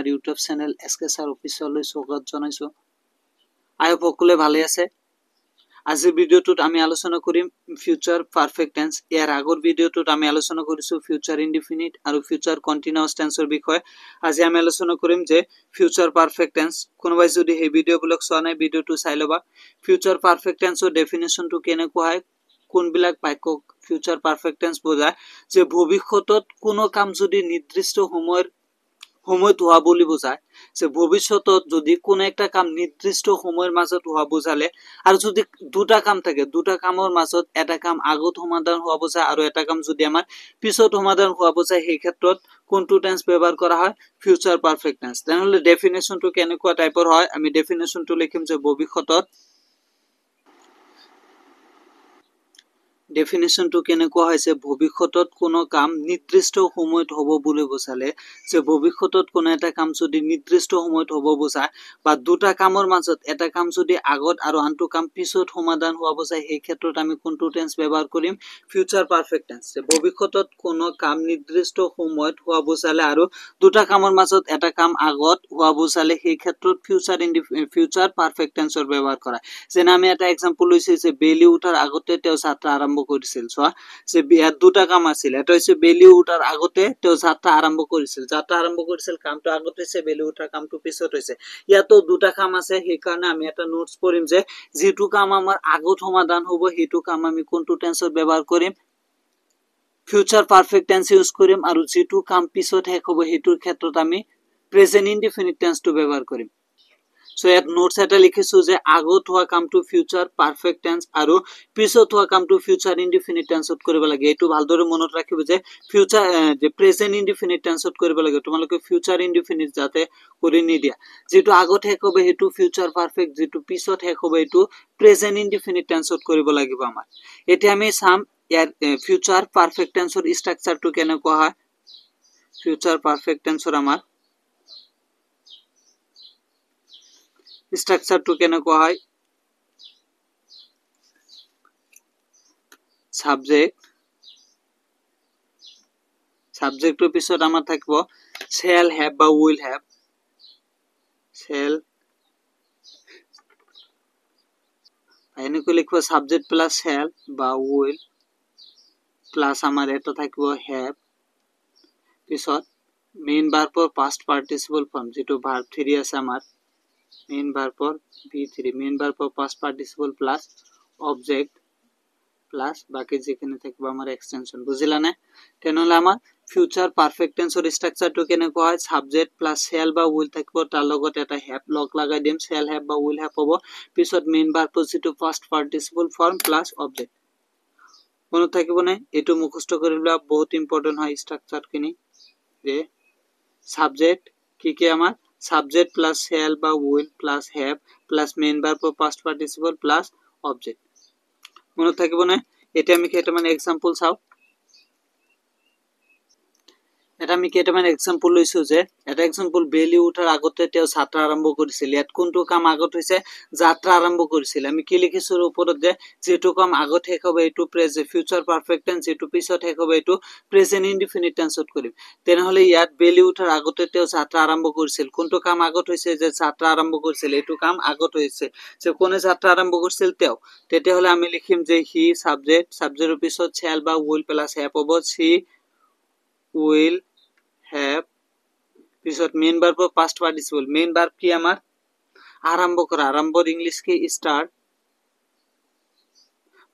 আমাৰ YouTube channel এছকে sir অফিচিয়েললৈ স্বাগত জনাইছো। আই হোপ সকলোৱে ভালে আছে। আজিৰ ভিডিঅ'টোত আমি আলোচনা কৰিম ফিউচাৰ পাৰফেক্ট টেন্স। ইয়াৰ আগৰ ভিডিঅ'টোত আমি আলোচনা কৰিছো ফিউচাৰ ইনডিফিনিট আৰু ফিউচাৰ কন্টিনিউয়াছ টেন্সৰ বিষয়ে। আজি আমি আলোচনা কৰিম যে ফিউচাৰ পাৰফেক্ট টেন্স। কোনোবাই যদি এই ভিডিঅ'বিলাক চোৱা নাই ভিডিঅ'টো চাই ল'বা। ফিউচাৰ পাৰফেক্ট টেন্সৰ ডেফিনেশ্যনটো কেনেকুৱা হয়, কোনবিলাক বাক্যক ফিউচাৰ পাৰফেক্ট টেন্স বুজায়, যে ভৱিষ্যতত কোনো কাম যদি নিৰ্দিষ্ট সময়ত হোৱা বুলি বুজায়, যে ভৱিষ্যতত যদি কোনো একটা কাম নিৰ্দিষ্ট সময়ৰ মাজত হোৱা বুজালে, আৰু যদি দুটা কাম থাকে, দুটা কামৰ মাজত এটা কাম আগত সমাধান হোৱা বুজায় আৰু এটা কাম যদি আমাৰ পিছত সমাধান হোৱা বুজায়, সেই ক্ষেত্ৰত কোনটো টেন্স ব্যৱহাৰ কৰা হয়, ফিউচাৰ পাৰফেক্ট টেন্স। তেনেহলে ডেফিনেশ্যনটো কেনেকুৱা টাইপৰ হয়, আমি ডেফিনেশ্যনটো লিখিম যে ভৱিষ্যতত ডেফিনেশ্যনটো কেনেকুৱা হৈছে, ভৱিষ্যতত কোনো কাম নিৰ্দিষ্ট সময়ত হ'ব বুলি বুজালে, যে ভৱিষ্যতত কোনো এটা কাম যদি নিৰ্দিষ্ট সময়ত হ'ব বুজায়, বা দুটা কামৰ মাজত এটা কাম যদি আগত আৰু আনটো কাম পিছত সমাধান হোৱা বুজায়, সেই ক্ষেত্ৰত আমি কোনটো টেন্স ব্যৱহাৰ কৰিম, ফিউচাৰ পাৰফেক্ট টেন্স। যে ভৱিষ্যতত কোনো কাম নিৰ্দিষ্ট সময়ত হোৱা বুজালে আৰু দুটা কামৰ মাজত এটা কাম আগত হোৱা বুজালে, সেই ক্ষেত্ৰত ফিউচাৰ পাৰফেক্ট টেন্সৰ ব্যৱহাৰ কৰা। যেনে আমি এটা এক্সাম্পল লৈছে যে বেলি উঠাৰ আগতে তেওঁ যাত্ৰা আৰম্ভ কৰিছিল। চোৱা, যে ইয়াত দুটা কাম আছিল, এটা হৈছে বেলি উঠাৰ আগতে তেওঁ যাত্ৰা আৰম্ভ কৰিছিল। কামটো আগত হৈছে, বেলি উঠাৰ কামটো পিছত হৈছে। ইয়াতো দুটা কাম আছে, সেইকাৰণে আমি এটা নোটছ পঢ়িম যে যিটো কাম আমাৰ আগত সমাধান হ'ব, সেইটো কাম আমি কোনটো টেন্সত ব্যৱহাৰ কৰিম, ফিউচাৰ পাৰফেক্ট টেন্স ইউজ কৰিম, আৰু যিটো কাম পিছত শেষ হ'ব সেইটোৰ ক্ষেত্ৰত আমি প্ৰেজেন্ট ইনডিফিনিট টেন্সটো ব্যৱহাৰ কৰিম। সো ইয়াত নোটছ এটা লিখিছো যে আগত হোৱা কামটো ফিউচাৰ পাৰফেক্ট টেন্স আৰু পিছত হোৱা কামটো ফিউচাৰ ইনডিফিনিট টেন্সত কৰিব লাগে। এইটো ভালদৰে মনত ৰাখিব যে ফিউচাৰ যে প্ৰেজেন্ট ইনডিফিনিট টেন্সত কৰিব লাগে। তোমালোকে ফিউচাৰ ইনডিফিনিট যাতে কৰি নিদিয়া। যেটো আগত শেষ হ'ব সেইটো ফিউচাৰ পাৰফেক্ট, যেটো পিছত শেষ হ'ব এইটো প্ৰেজেন্ট ইনডিফিনিট টেন্সত কৰিব লাগিব আমাৰ। এতিয়া আমি চাম ইয়াৰ ফিউচাৰ পাৰফেক্ট টেন্সৰ ষ্ট্ৰাকচাৰটো কেনেকুৱা হয়। ফিউচাৰ পাৰফেক্ট টেন্সৰ আমাৰ ষ্ট্ৰাকচাৰটো কেনেকুৱা হয়, সাবজেক্টৰ পিছত আমাৰ থাকিব shall have বা will have, এনেকৈ লিখিব সাবজেক্ট প্লাস shall বা will প্লাস আমাৰ এটা থাকিব have, পিছত মেইন ভাৰ্বৰ past participle form, যেটো verb 3 আছে আমাৰ মেইন ভাৰ্বৰ v3, মেইন ভাৰ্বৰ past participle plus object plus বাকি যেখানে থাকিব আমাৰ এক্সটেনশন। বুঝিলা না? তেনেহলে আমাৰ ফিউচাৰ পাৰফেক্ট টেন্সৰ ষ্ট্ৰাকচাৰটো কেনেকুৱা হয়, সাবজেক্ট প্লাস shall বা will থাকিব, তাৰ লগত এটা have লগ লগাই দিম, shall have বা will have হ'ব, পিছত মেইন ভাৰ্বৰ যেটো past participle form plus object। মনত থাকিব না? এটো মুখস্থ কৰি লোৱা, বহুত ইম্পৰ্টেন্ট হয় ষ্ট্ৰাকচাৰ খিনি। যে সাবজেক্ট কি কি আমাৰ সাবজেক্ট প্লাস shall বা will plus have plus main ভাৰ্বৰ past participle প্লাস object। মনত থাকিব না? এটা আমি কেইটামান এক্সাম্পল চাও। এটা আমি কেইটামান এক্সাম্পল লৈছো যে এটা এক্সাম্পল বেলি উঠাৰ আগতে তেওঁ যাত্ৰা আৰম্ভ কৰিছিল। ইয়াত কোনটো কাম আগত হৈছে, যাত্ৰা আৰম্ভ কৰিছিল। আমি কি লিখিছো ওপৰত যে যেটো কাম আগত শেষ হ'ব এইটো প্ৰেজেন্ট ফিউচাৰ পাৰফেক্ট টেন্স, যেটো পিছত শেষ হ'ব এইটো প্ৰেজেন্ট ইনডিফিনিট টেন্সত কৰিম। তেনেহলে ইয়াত বেলি উঠাৰ আগতে তেওঁ যাত্ৰা আৰম্ভ কৰিছিল। কোনটো কাম আগত হৈছে, যে যাত্ৰা আৰম্ভ কৰিছিল, এইটো কাম আগত হৈছে। যে কোনে যাত্ৰা আৰম্ভ কৰিছিল, তেওঁ। তেতিয়াহলে আমি লিখিম যে হি সাবজেক্ট, সাবজেক্টৰ পিছত shall বা will প্লাস have হ'ব, she will have, পিছত মেইন ভাৰ্বৰ past participle, মেইন ভার্ব কি আমার আরম্ভ করা, আরম্ভর ইংলিশ কি স্টার্ট,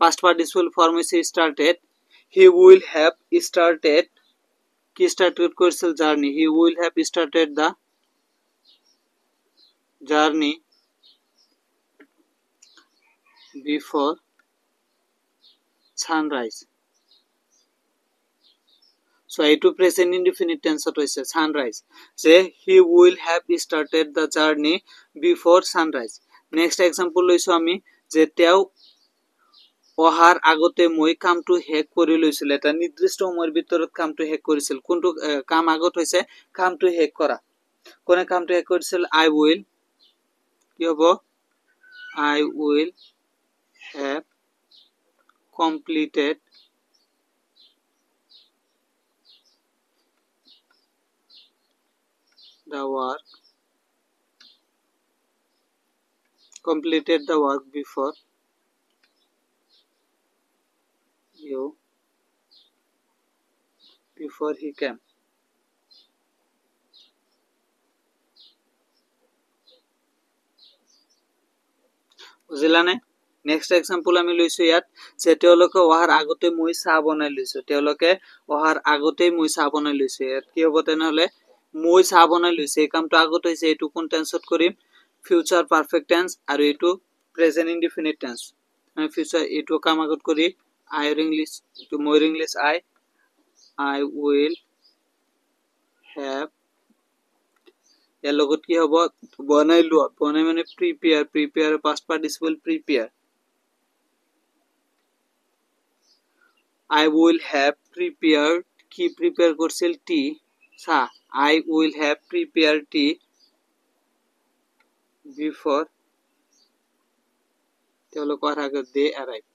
past participle form হইছে started, he will have started, কি স্টার্টেড করেছিল, journey, he will have started the journey before sunrise। So এইটো প্রেজেন্ট ইনডিফিনিট টেন্সত হৈছে sunrise, যে he will have started the journey before sunrise। Next example লৈছো আমি যে তেওঁ অহাৰ আগতে মই কামটো শেষ কৰি লৈছিল। এটা নিৰ্দিষ্ট সময়ৰ ভিতৰত কামটো শেষ কৰিছিল। কোনটো কাম আগত হৈছে, কামটো শেষ কৰা। কোনে কামটো শেষ কৰিছিল, I will, কি হ'ব, I will have completed the work, completed the work before he came. বুজিলানে? নেক্সট এক্সাম্পল আমি লৈছো ইয়াত যে তেওঁলোকে অহাৰ আগতে মই চাহ বনাই লৈছো। তেওঁলোকে অহাৰ আগতেই মই চাহ বনাই লৈছো। ইয়াত কি হ'ব তেনেহ'লে মই চাহ বনাই লৈছো। এই কামটো আগত হৈছে, এইটো কোন টেন্সত কৰিম? ফিউচাৰ পাৰফেক্ট টেন্স, আৰু এইটো প্ৰেজেন্ট ইনডিফিনিট টেন্স। আমি ফিউচাৰ এইটো কাম আগত কৰি আইৰ ইংলিছ, মইৰ ইংলিছ আই উইল হেভ, ইয়াৰ লগত কি হ'ব? বনাই লোৱা, বনাই মানে prepare past participle prepare. I will have prepared, কি প্ৰিপেয়াৰ কৰিছিল? টি, চাহ। I will have prepared tea before তেওঁলোকৰ আগত they arrive।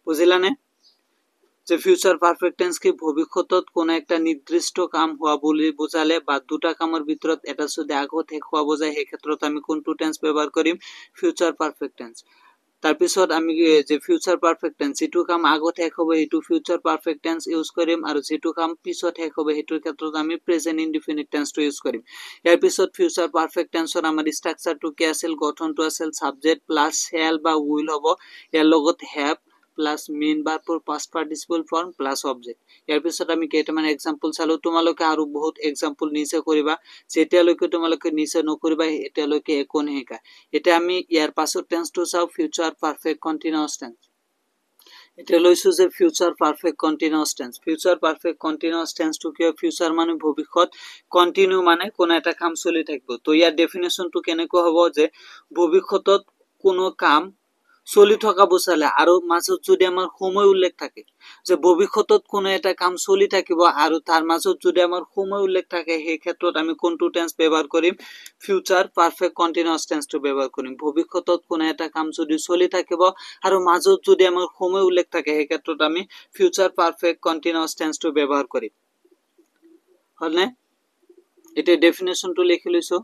বুজিলানে? যে ফিউচাৰ পাৰফেক্ট টেন্স কি ভবিষ্যতত কোনো একটা নিৰ্দিষ্ট কাম হওয়া বলে বোঝালে বা দুটা কামেৰ ভিতৰত এটা যদি আগত শেষ হোৱা বোঝায়, সেই ক্ষেত্ৰত আমি কোনটো টেন্স ব্যৱহাৰ কৰিম? Future perfect tense. তাৰপিছত আমি যে ফিউচাৰ পাৰফেক্ট টেন্স, যিটো কাম আগত শেষ হ'ব সেইটো ফিউচাৰ পাৰফেক্ট টেন্স ইউজ কৰিম, আৰু যিটো কাম পিছত শেষ হ'ব সেইটোৰ ক্ষেত্ৰত আমি প্ৰেজেন্ট ইনডিফিনিট টেন্সটো ইউজ কৰিম। ইয়াৰ পিছত ফিউচাৰ পাৰফেক্ট টেন্সৰ আমাৰ ষ্ট্ৰাকচাৰটো কি আছিল? গঠনটো আছিল সাবজেক্ট প্লাস শ্যাল বা উইল হ'ব, ইয়াৰ লগত হ্যাভ প্লাস মেইন ভাৰ্বৰ past participle form plus object. ইয়াৰ পিছত আমি কেইটামান এক্সাম্পল চালো। তোমালোকে আৰু বহুত এক্সাম্পল নিচে কৰিবা, যেতিয়ালৈকে তোমালোকে নিচে নকৰিবা এতিয়ালৈকে একো নিশিকা। এতিয়া আমি ইয়াৰ পাছত টেন্সটো চাও, ফিউচাৰ পাৰফেক্ট কন্টিনিউয়াস টেন্স। এটা লৈছো যে future perfect continuous tense. Future perfect continuous টেন্সটো কি? ফিউচাৰ মানে ভবিষ্যত, কন্টিনিউ মানে কোনো এটা কাম চলি থাকিব। তো ইয়াৰ ডেফিনেশনটো কেনেকৈ হ'ব? যে ভবিষ্যতত কোনো কাম চলি থকা বুজালে আৰু মাজত যদি আমাৰ সময় উল্লেখ থাকে, যে ভবিষ্যতত কোনো এটা কাম চলি থাকিব আৰু তাৰ মাজত যদি আমাৰ সময় উল্লেখ থাকে, সেই ক্ষেত্ৰত আমি কোনটো টেন্স ব্যৱহাৰ কৰিম? ফিউচাৰ পাৰফেক্ট কন্টিনিউয়াস টেন্সটো ব্যৱহাৰ কৰিম। ভবিষ্যতত কোনো এটা কাম যদি চলি থাকিব আৰু মাজত যদি আমাৰ সময় উল্লেখ থাকে, সেই ক্ষেত্ৰত আমি ফিউচাৰ পাৰফেক্ট কন্টিনিউয়াস টেন্সটো ব্যৱহাৰ কৰিম। হলনে? এতিয়া ডেফিনেশনটো লিখি লৈছো।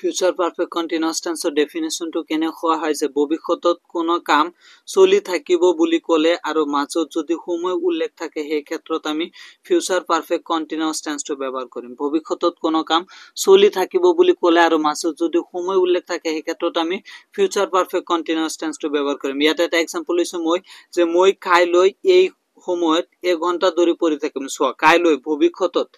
ফিউচাৰ পাৰফেক্ট কন্টিনিউয়াস টেন্সৰ ডেফিনেশনটো কেনে কোৱা হয়? যে ভবিষ্যতত কোনো কাম চলি থাকিব বুলি ক'লে আৰু মাজত যদি সময় উল্লেখ থাকে, সেই ক্ষেত্ৰত আমি ফিউচাৰ পাৰফেক্ট কন্টিনিউয়াস টেন্সটো ব্যৱহাৰ কৰিম। ভবিষ্যতত কোনো কাম চলি থাকিব বুলি ক'লে আৰু মাজত যদি সময় উল্লেখ থাকে, সেই ক্ষেত্ৰত আমি ফিউচাৰ পাৰফেক্ট কন্টিনিউয়াস টেন্সটো ব্যৱহাৰ কৰিম। ইয়াত এটা এক্সাম্পল লৈছো মই, যে মই কাইলৈ এই সময়ত 1 ঘন্টা ধৰি পঢ়ি থাকিম। চোৱা, কাইলৈ ভবিষ্যতত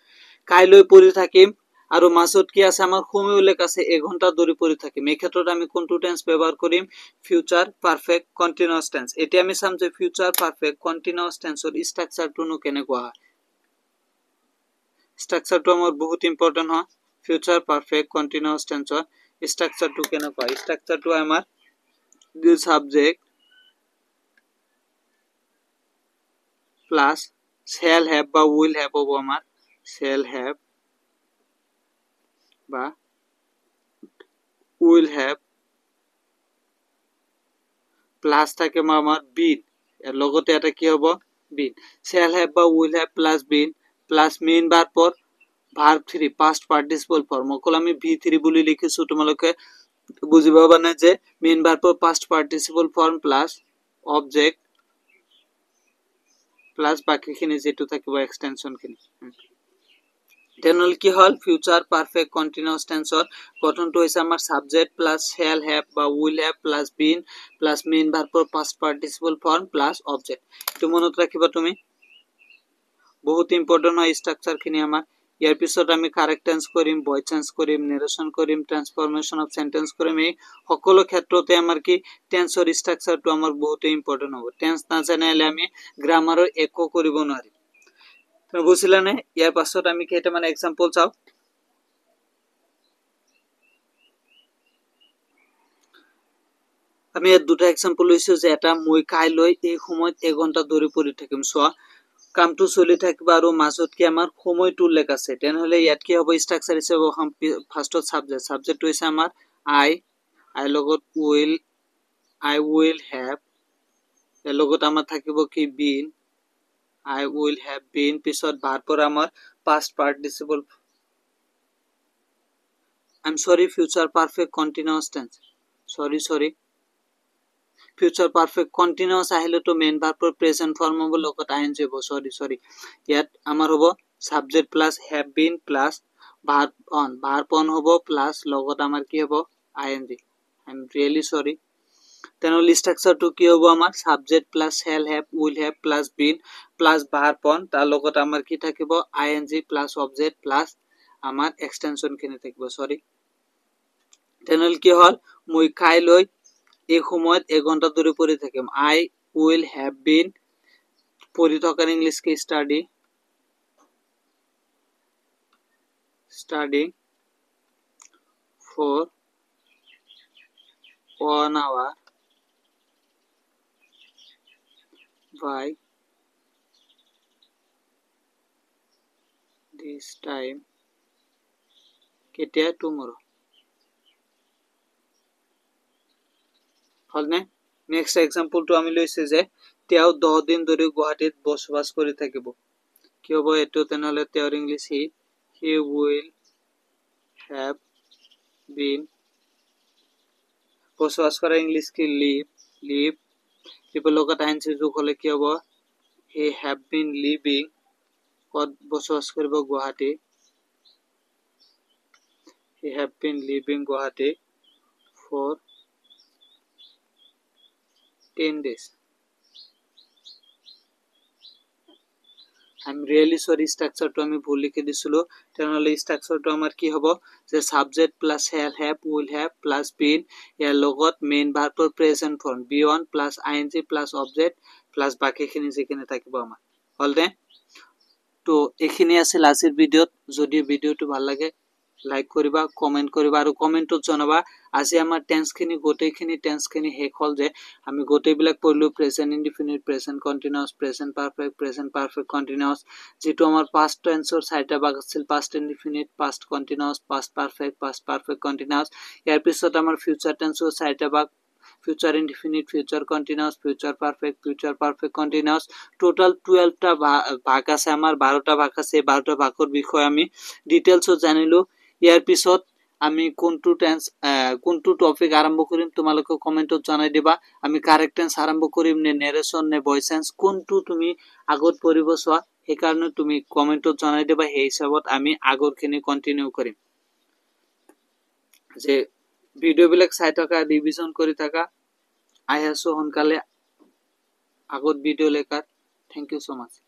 কাইলৈ পঢ়ি থাকিম আৰু মাজত কি আছে? আমাৰ সময় উল্লেখ আছে, 1 ঘন্টা ধৰি পঢ়ি থাকিম। এই ক্ষেত্ৰত আমি কোনটো টেন্স ব্যৱহাৰ কৰিম? Future perfect continuous tense. এতিয়া আমি চাম যে ফিউচাৰ পাৰফেক্ট কন্টিনিউয়াস টেন্সৰ ষ্ট্ৰাকচাৰটো কেনেকুৱা হয়। ষ্ট্ৰাকচাৰটো আমাৰ বহুত ইম্পৰ্টেন্ট হয়। ফিউচাৰ পাৰফেক্ট কন্টিনিউয়াস টেন্সৰ ষ্ট্ৰাকচাৰটো কেনেকুৱা? ষ্ট্ৰাকচাৰটো আমাৰ the subject plus shall have বা উইল হ্যাভ হ'ব আমাৰ, শ্যাল হ্যাভ বা উইল হ্যাভ প্লাস থাকে আমাৰ বিন, এর লগতে এটা কি হ'ব? বিন। শ্যাল হ্যাভ বা will have plus been plus main ভাৰ্বৰ ভার্ব 3 পাস্ট পার্টিসিপল ফর্ম। অকল আমি V3 বুলি লিখিছো, তোমালোকে বুজি পাবা না যে মেইন ভাৰ্বৰ past participle form plus object plus বাকিখিনি যেটো থাকিব এক্সটেনশন খিনি। তেনেহ'লে কি হল? ফিউচাৰ পাৰফেক্ট কন্টিনিউয়াস টেন্সৰ গঠনটো হৈছে আমাৰ সাবজেক্ট প্লাস শ্যাল হ্যাভ বা will have plus been plus main ভাৰ্বৰ past participle form plus object. এটো মনত ৰাখিবা তুমি, বহুত ইম্পৰ্টেন্ট হয় ষ্ট্ৰাকচাৰ খিনি আমাৰ। ইয়াৰ পিছত আমি কাৰেক্ট টেন্স কৰিম, ভয়েড চেঞ্জ কৰিম, নেৰেশন কৰিম, ট্ৰান্সফৰমেশন অফ সেন্টেন্স কৰিম। এই সকলো ক্ষেত্ৰতে আমাৰ কি টেন্সৰ ষ্ট্ৰাকচাৰটো আমাৰ বহুত ইম্পৰ্টেন্ট হ'ব। টেন্স নাজানিলে আমি গ্ৰামাৰৰ একো কৰিব নোৱাৰিম। তুমি বুজিলানে? ইয়াৰ পাছত আমি কেইটামান এক্সাম্পল চাও। আমি ইয়াত দুটা এক্সাম্পল লৈছো, যে এটা মই কাইলৈ এই সময়ত 1 ঘন্টা ধৰি পঢ়ি থাকিম। চোৱা, কামটো চলি থাকিব আৰু মাজত কি আমাৰ সময়টো উল্লেখ আছে। তেনেহ'লে ইয়াত কি হ'ব? ষ্ট্ৰাকচাৰ হিচাপে ফাৰ্ষ্টত সাবজেক্টটো হৈছে আমাৰ আই লগত উইল, আই উইল হ্যাভ, এৰ লগত আমাৰ থাকিব কি bin, I will have been পিছত ভাৰ্বৰ আমাৰ past participle I'm sorry future perfect continuous tense sorry future perfect continuous আহিলে তো মেইন ভাৰ্বৰ প্ৰেজেন্ট ফৰ্ম হ'ব লগত ing হ'ব sorry ইয়াত আমাৰ হ'ব subject plus have been plus verb on হ'ব plus লগত আমাৰ কি হ'ব ing I'm really sorry তেনেহলে স্ট্ৰাকচাৰটো কি হ'ব আমাৰ subject plus shall have will have plus been plus verb on তাৰ লগত আমাৰ কি থাকিব ing plus object plus আমাৰ এক্সটেনশন খিনি থাকিব সরি তেনেহলে কি হল মই খাই লৈ এই সময়ত 1 ঘন্টা ধরে পড়ি থাকিম I will have been পড়ি থাকার ইংলিশ কি studying for 1 hour by this time কেতিয়া tomorrow হলনে নেক্সট এক্সাম্পলটো আমি লৈছে যে তেওঁ 10 দিন ধৰি গুৱাহাটীত বসবাস কৰি থাকিব কি হ'ব এটো তেনেহলে তেওঁৰ English he will have been বসবাস কৰা ইংলিশ কি live লগত আইনছি যোগ হলে কি হ'ব he have been living কত বসবাস কৰিব Guwahati he have been living Guwahati for 10 days I'm really sorry structure to আমি ভুল লিখে দিছিলো তেনেহলে structure to আমাৰ কি হ'ব যে subject plus shall have will have plus been ইয়াৰ লগত main verb for present form be on plus ing plus object plus বাকিখিনি যেখিনি থাকিব আমাৰ হলনে তো এখিনি আছিল আজিৰ ভিডিওত যদি ভিডিওটো ভাল লাগে লাইক কৰিবা কমেন্ট কৰিবা আৰু কমেন্টত জনাবা আজি আমাৰ টেন্স খিনি গোটেইখিনি টেন্স খিনি শেষ হল যে আমি গোটেইবিলাক পঢ়িলো present indefinite present continuous present perfect continuous যেটো আমাৰ পাস্ট টেন্সৰ চাৰিটা ভাগ আছিল past indefinite past continuous past perfect continuous ইয়াৰ পিছত আমাৰ ফিউচাৰ টেন্সৰ চাৰিটা ভাগ future indefinite future continuous future perfect continuous total 12 টা ভাগ আছে আমাৰ 12 টা ভাগ আছে 12 টা ভাগৰ বিষয় আমি ডিটেইলছত জানিলো ইয়াৰ পিছত আমি কোনটো টেন্স কোনটো টপিক আৰম্ভ কৰিম তোমালোকে কমেন্টত জনাই দিবা আমি কাৰেক্ট টেন্স আৰম্ভ কৰিম নে নেৰেশন নে ভয়েস চেঞ্জ কোনটো তুমি আগত পঢ়িব চোৱা এই কাৰণে তুমি কমেন্টত জনাই দিবা এই হিচাপত আমি আগৰখিনি কন্টিনিউ কৰিম যে ভিডিও বিলাক চাই থাকা ৰিভিজন কৰি থাকা আই আছো সোনকালে আগত ভিডিও লেখাৰ থ্যাংক ইউ সো মাচ